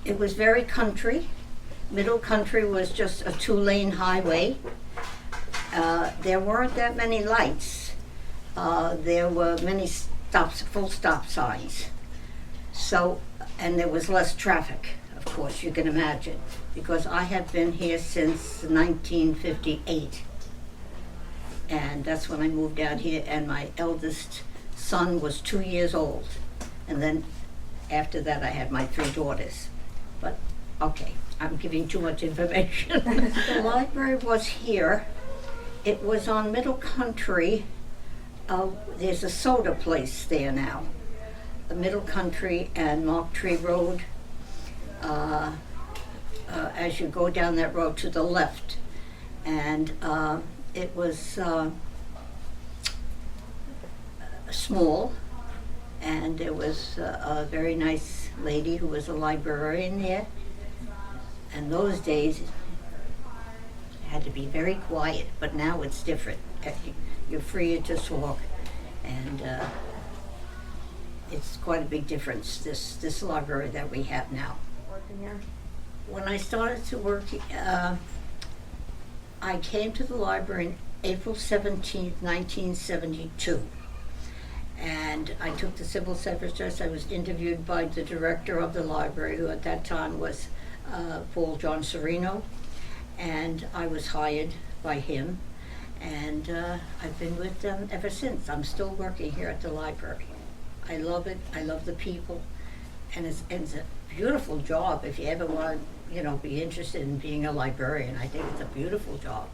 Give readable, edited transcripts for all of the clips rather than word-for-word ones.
It was very country. Middle country was just a two-lane highway. There weren't that many lights. There were many stops, full stop signs. So, and there was less traffic, of course, you can imagine, because I have been here since 1958. And that's when I moved out here, and my eldest son was 2 years old. And then after that, I had my three daughters. But, okay, I'm giving too much information. The library was here. It was on Middle Country. There's a soda place there now. The Middle Country and Mark Tree Road. As you go down that road to the left. And it was small, and there was a very nice lady who was a librarian there. And those days it had to be very quiet, but now it's different. You're free to just walk, and it's quite a big difference, this library that we have now. Working here? When I started to work, I came to the library on April 17th, 1972. And I took the civil service test. I was interviewed by the director of the library, who at that time was Paul John Serino. And I was hired by him. And I've been with them ever since. I'm still working here at the library. I love it. I love the people. And it's a beautiful job if you ever want to, be interested in being a librarian. I think it's a beautiful job.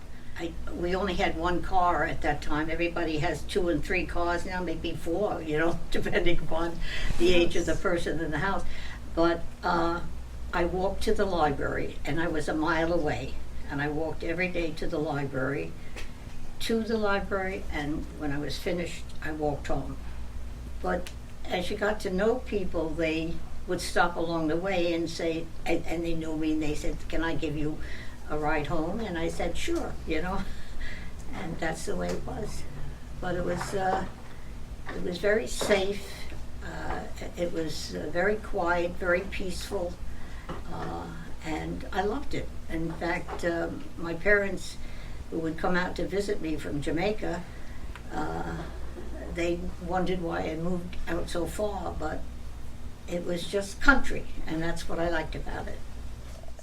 We only had one car at that time. Everybody has 2 and 3 cars now, maybe 4, depending upon the age of the person in the house. But I walked to the library, and I was a mile away. And I walked every day to the library, and when I was finished, I walked home. But as you got to know people, they would stop along the way and say, and they knew me, and they said, "Can I give you a ride home?" And I said, "Sure," and that's the way it was. But it was very safe. It was very quiet, very peaceful, and I loved it. In fact, my parents, who would come out to visit me from Jamaica, they wondered why I moved out so far, but it was just country, and that's what I liked about it.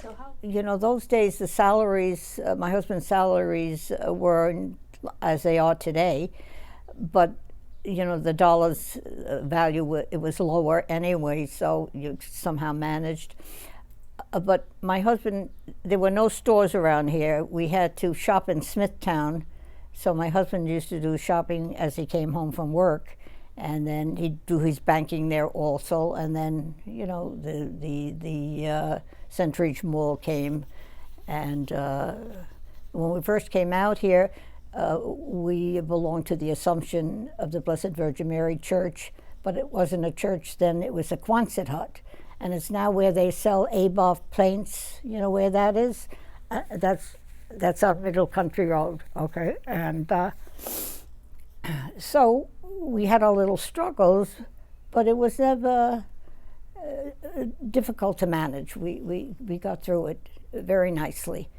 So how? Those days, the salaries, my husband's salaries weren't as they are today, but, the dollar's value, it was lower anyway, so you somehow managed. But my husband, there were no stores around here. We had to shop in Smithtown, so my husband used to do shopping as he came home from work. And then he'd do his banking there also, and then the Centridge Mall came, and when we first came out here, we belonged to the Assumption of the Blessed Virgin Mary Church, but it wasn't a church then; it was a Quonset hut, and it's now where they sell Aboff plates. You know where that is? That's on Middle Country Road, okay, and so. We had our little struggles, but it was never difficult to manage. We got through it very nicely.